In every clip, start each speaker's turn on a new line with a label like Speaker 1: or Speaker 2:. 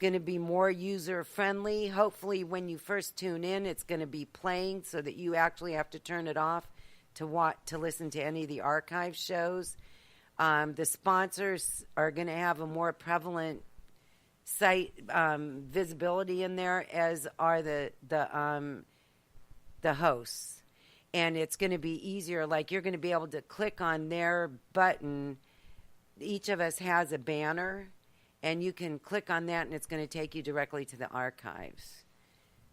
Speaker 1: going to be more user-friendly. Hopefully, when you first tune in, it's going to be playing so that you actually have to turn it off to listen to any of the archive shows. The sponsors are going to have a more prevalent site visibility in there, as are the hosts. And it's going to be easier. Like, you're going to be able to click on their button. Each of us has a banner, and you can click on that, and it's going to take you directly to the archives.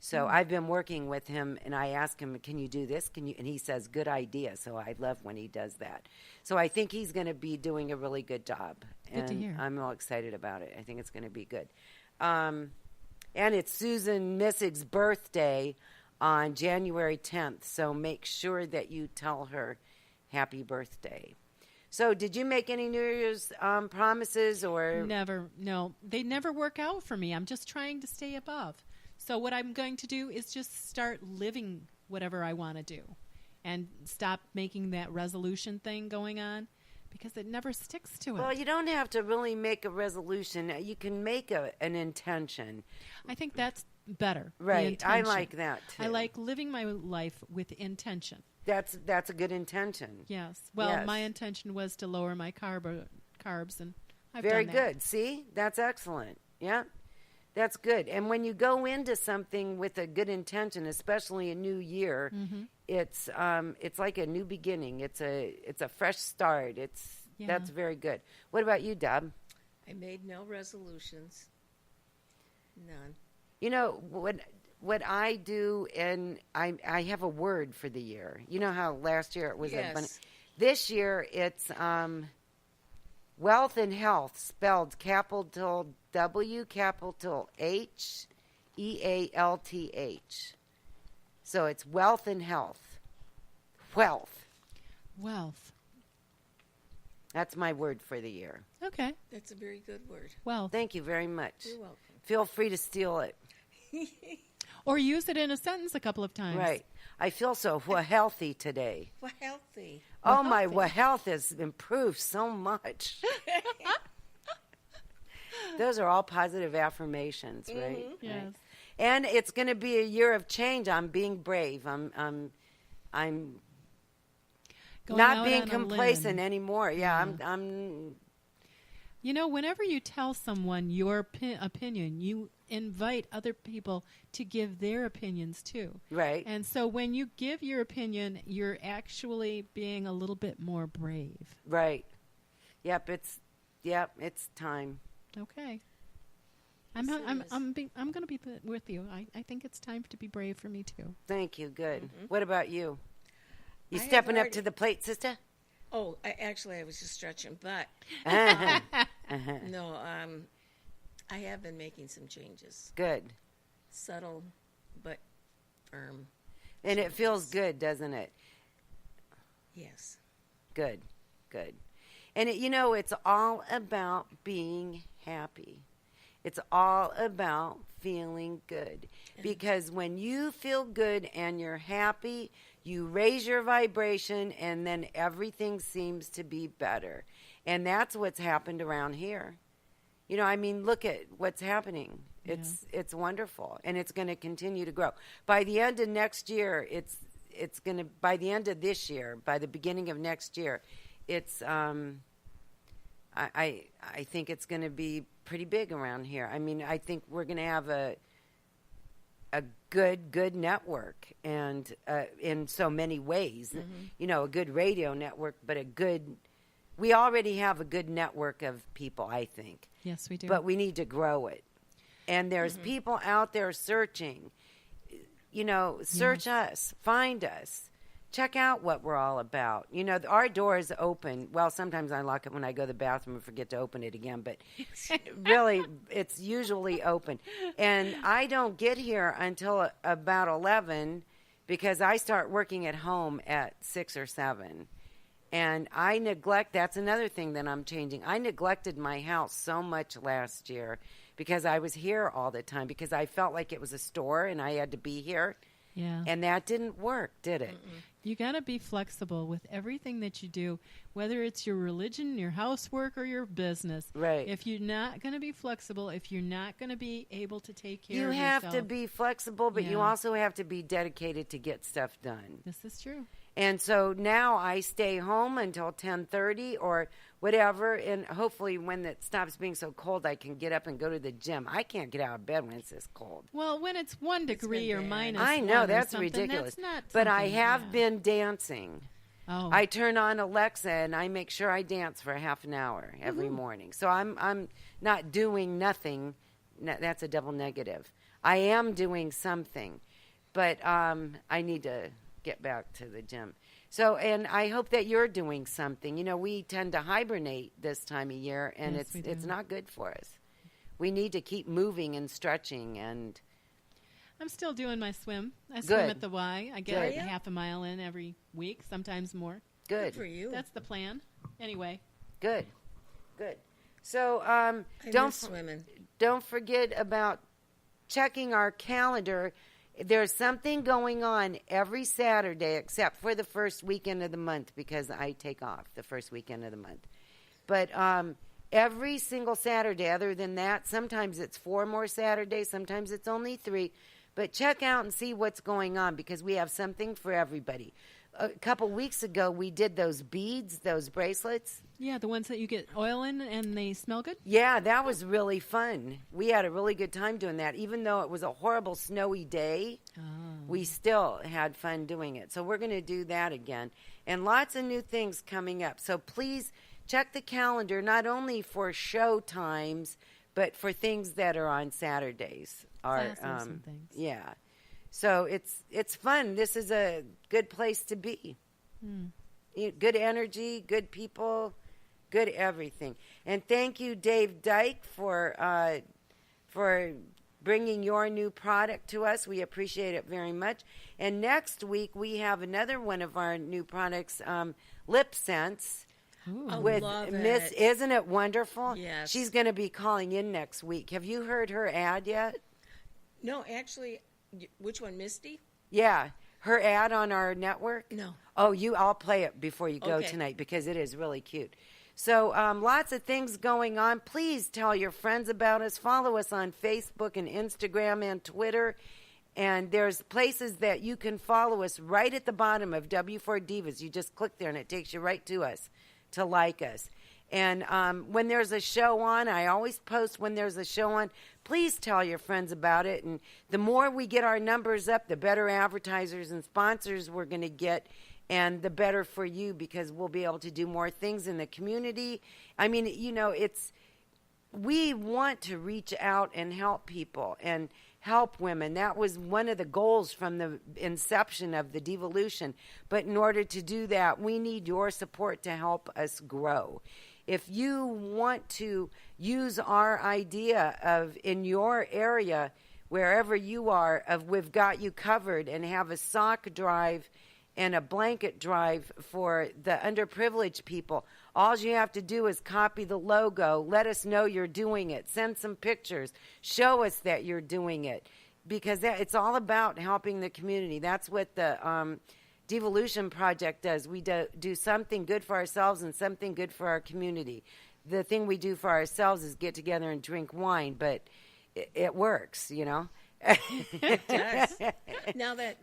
Speaker 1: So I've been working with him, and I asked him, can you do this? And he says, good idea. So I love when he does that. So I think he's going to be doing a really good job.
Speaker 2: Good to hear.
Speaker 1: I'm all excited about it. I think it's going to be good. And it's Susan Missig's birthday on January 10th. So make sure that you tell her happy birthday. So did you make any New Year's promises or?
Speaker 2: Never. No, they never work out for me. I'm just trying to stay above. So what I'm going to do is just start living whatever I want to do and stop making that resolution thing going on, because it never sticks to it.
Speaker 1: Well, you don't have to really make a resolution. You can make an intention.
Speaker 2: I think that's better.
Speaker 1: Right. I like that, too.
Speaker 2: I like living my life with intention.
Speaker 1: That's a good intention.
Speaker 2: Yes. Well,
Speaker 1: yes.
Speaker 2: My intention was to lower my carbs, and I've
Speaker 1: Very
Speaker 2: done that.
Speaker 1: good. See? That's excellent. Yeah. That's good. And when you go into something with a good intention, especially a new year, it's like a new beginning. It's a fresh start. That's very good. What about you, Deb?
Speaker 3: I made no resolutions. None.
Speaker 1: You know what I do, and I have a word for the year. You know how last year it was this year it's wealth and health, spelled capital W, capital H, EALTH. So it's wealth and health. Wealth. That's my word for the year.
Speaker 2: Okay.
Speaker 3: That's a very good word.
Speaker 2: Wealth.
Speaker 1: Thank you very much.
Speaker 3: You're welcome.
Speaker 1: Feel free to steal it.
Speaker 2: Or use it in a sentence a couple of times.
Speaker 1: Right. I feel so healthy today.
Speaker 3: Well, healthy.
Speaker 1: Oh, my health has improved so much. Those are all positive affirmations, right?
Speaker 2: Yes.
Speaker 1: Right. And it's going to be a year of change. I'm being brave. I'm
Speaker 2: Going
Speaker 1: not being
Speaker 2: out on a
Speaker 1: complacent
Speaker 2: limb.
Speaker 1: anymore. Yeah, I'm.
Speaker 2: You know, whenever you tell someone your opinion, you invite other people to give their opinions too.
Speaker 1: Right.
Speaker 2: And so when you give your opinion, you're actually being a little bit more brave.
Speaker 1: Right. Yep. It's time.
Speaker 2: Okay. I'm going to be with you. I think it's time to be brave for me too.
Speaker 1: Thank you. Good. What about you? You
Speaker 3: I
Speaker 1: stepping
Speaker 3: have
Speaker 1: up to the plate, sister?
Speaker 3: Oh, I was just stretching, but no, I have been making some changes.
Speaker 1: Good.
Speaker 3: Subtle, but firm.
Speaker 1: And it feels good, doesn't it?
Speaker 3: Yes.
Speaker 1: Good. And it's all about being happy. It's all about feeling good. Because when you feel good and you're happy, you raise your vibration, and then everything seems to be better. And that's what's happened around here. Look at what's happening. It's wonderful, and it's going to continue to grow. By the end of next year, it's going to. By the end of this year, by the beginning of next year, it's. I think it's going to be pretty big around here. I think we're going to have a good network, and in so many ways, a good radio network, but we already have a good network of people, I think.
Speaker 2: Yes, we do.
Speaker 1: But we need to grow it. And there's people out there searching, search us, find us. Check out what we're all about. Our door is open. Well, sometimes I lock it when I go to the bathroom and forget to open it again, but really, it's usually open. And I don't get here until about 11 because I start working at home at 6 or 7. And that's another thing that I'm changing. I neglected my house so much last year because I was here all the time because I felt like it was a store and I had to be here.
Speaker 2: Yeah.
Speaker 1: And that didn't work, did it?
Speaker 2: You got to be flexible with everything that you do, whether it's your religion, your housework, or your business.
Speaker 1: Right.
Speaker 2: If you're not going to be flexible, if you're not going to be able to take care
Speaker 1: You
Speaker 2: of
Speaker 1: have
Speaker 2: yourself.
Speaker 1: to be flexible, but you
Speaker 2: Yeah.
Speaker 1: also have to be dedicated to get stuff done.
Speaker 2: This is true.
Speaker 1: And so now I stay home until 10:30 or whatever, and hopefully when it stops being so cold, I can get up and go to the gym. I can't get out of bed when it's this cold.
Speaker 2: Well, when it's 1 degree or
Speaker 3: bad.
Speaker 2: minus
Speaker 1: I
Speaker 2: 1
Speaker 1: know,
Speaker 2: or
Speaker 1: that's
Speaker 2: something,
Speaker 1: ridiculous.
Speaker 2: That's not
Speaker 1: But I
Speaker 2: something-
Speaker 1: have
Speaker 2: yeah.
Speaker 1: been dancing.
Speaker 2: Oh.
Speaker 1: I turn on Alexa and I make sure I dance for half an hour every morning. So I'm not doing nothing. That's a double negative. I am doing something, but I need to get back to the gym. So, and I hope that you're doing something. You know, we tend to hibernate this time of year, and
Speaker 2: Yes, we
Speaker 1: it's
Speaker 2: do.
Speaker 1: not good for us. We need to keep moving and stretching and
Speaker 2: I'm still doing my swim. I swim
Speaker 1: Good.
Speaker 2: at the Y. I
Speaker 1: Good.
Speaker 2: get
Speaker 3: Yeah.
Speaker 2: half a mile in every week, sometimes more.
Speaker 1: good,
Speaker 3: For you.
Speaker 2: That's the plan. Anyway,
Speaker 1: good. So,
Speaker 3: I
Speaker 1: don't
Speaker 3: miss swimming.
Speaker 1: don't forget about checking our calendar. There's something going on every Saturday except for the first weekend of the month because I take off the first weekend of the month. But every single Saturday, other than that, sometimes it's 4 more Saturdays, sometimes it's only 3. But check out and see what's going on because we have something for everybody. A couple weeks ago, we did those beads, those bracelets.
Speaker 2: yeah, the ones that you get oil in and they smell good.
Speaker 1: Yeah, that was really fun. We had a really good time doing that. Even though it was a horrible snowy day, we still had fun doing it. So we're going to do that again. And lots of new things coming up. So please check the calendar, not only for show times, but for things that are on Saturdays.
Speaker 2: Classes and things.
Speaker 1: Yeah. So it's fun. This is a good place to be. Good energy, good people, good everything. And thank you, Dave Dyke, for bringing your new product to us. We appreciate it very much. And next week we have another one of our new products, Lip Sense.
Speaker 3: I
Speaker 1: With
Speaker 3: love
Speaker 1: Miss,
Speaker 3: it.
Speaker 1: isn't it wonderful?
Speaker 3: Yes.
Speaker 1: She's going to be calling in next week. Have you heard her ad yet?
Speaker 3: No, actually, which one, Misty?
Speaker 1: Yeah, her ad on our network.
Speaker 3: No.
Speaker 1: Oh, I'll play it before you go
Speaker 3: Okay.
Speaker 1: tonight because it is really cute. So lots of things going on. Please tell your friends about us. Follow us on Facebook and Instagram and Twitter. And there's places that you can follow us right at the bottom of W4 Divas. You just click there and it takes you right to us to like us. And when there's a show on, I always post when there's a show on. Please tell your friends about it. And the more we get our numbers up, the better advertisers and sponsors we're going to get. And the better for you because we'll be able to do more things in the community. I mean, you know, we want to reach out and help people and help women. That was one of the goals from the inception of the devolution. But in order to do that, we need your support to help us grow. If you want to use our idea of in your area, wherever you are, of We've Got You Covered and have a sock drive and a blanket drive for the underprivileged people, all you have to do is copy the logo, let us know you're doing it, send some pictures, show us that you're doing it, because it's all about helping the community. That's what the Devolution Project does. We do something good for ourselves and something good for our community. The thing we do for ourselves is get together and drink wine, but it works, you know.
Speaker 3: It does. Now that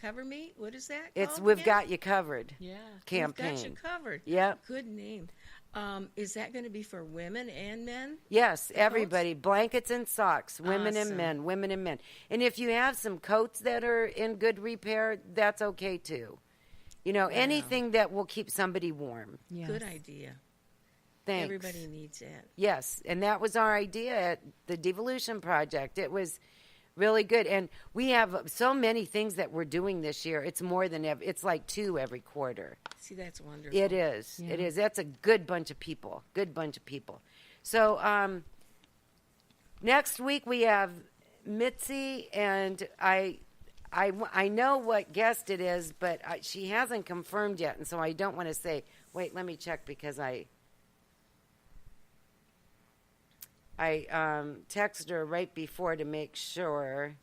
Speaker 3: cover me, what is that?
Speaker 1: It's
Speaker 3: called
Speaker 1: We've
Speaker 3: again?
Speaker 1: Got You Covered
Speaker 2: Yeah.
Speaker 1: campaign.
Speaker 3: We've got you covered.
Speaker 1: Yep.
Speaker 3: Good name. Is that going to be for women and men?
Speaker 1: Yes, everybody. Blankets and socks, women and
Speaker 3: Awesome.
Speaker 1: men, women and men. And if you have some coats that are in good repair, that's okay too. You know, anything that will keep somebody warm.
Speaker 2: Yes.
Speaker 3: Good idea.
Speaker 1: Thanks.
Speaker 3: Everybody needs that.
Speaker 1: Yes, and that was our idea at the Devolution Project. It was really good. And we have so many things that we're doing this year. It's more than ever. It's like 2 every quarter.
Speaker 3: See, that's wonderful.
Speaker 1: It is.
Speaker 2: Yeah.
Speaker 1: It is. That's a good bunch of people. Good bunch of people. So next week we have Mitzi, and I know what guest it is, but she hasn't confirmed yet, and so I don't want to say. Wait, let me check because I texted her right before to make sure.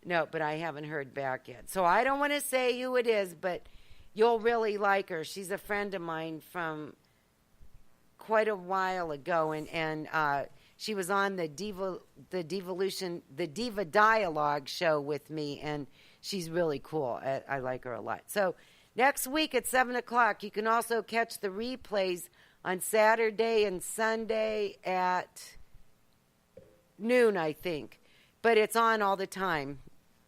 Speaker 1: No, but I haven't heard back yet. So I don't want to say who it is, but you'll really like her. She's a friend of mine from quite a while ago, and she was on the Diva Dialogue show with me, and she's really cool. I like her a lot. So next week at 7 o'clock, you can also catch the replays on Saturday and Sunday at noon, I think. But it's on all the time.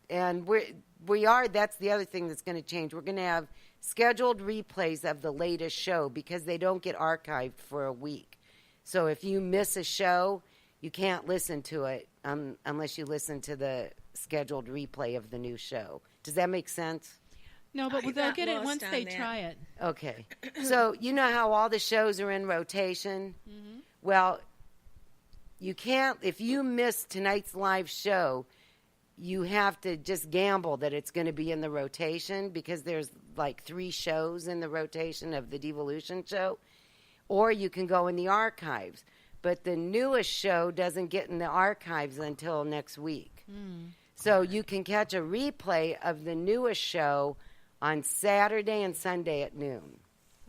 Speaker 1: And that's the other thing that's going to change. We're going to have scheduled replays of the latest show because they don't get archived for a week. So if you miss a show, you can't listen to it unless you listen to the scheduled replay of the new show. Does that make sense?
Speaker 2: No, but they'll get it once they try it.
Speaker 1: Okay. So you know how all the shows are in rotation? Mm-hmm. Well, you can't, if you miss tonight's live show, you have to just gamble that it's going to be in the rotation because there's like 3 shows in the rotation of the Devolution show. Or you can go in the archives. But the newest show doesn't get in the archives until next week. So you can catch a replay of the newest show on Saturday and Sunday at noon.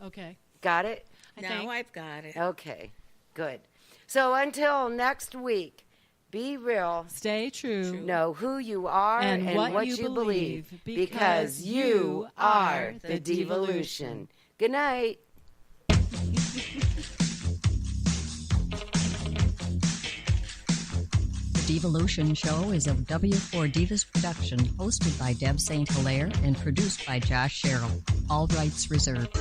Speaker 2: Okay.
Speaker 1: Got it?
Speaker 3: Now I've got it.
Speaker 1: Okay, good. So until next week, be real.
Speaker 2: Stay true.
Speaker 1: Know who you are and what you believe. Because you are the Devolution. Good night.
Speaker 4: The Devolution Show is a W4 Divas production, hosted by Deb St.Hilaire and produced by Josh Sherrill. All rights reserved.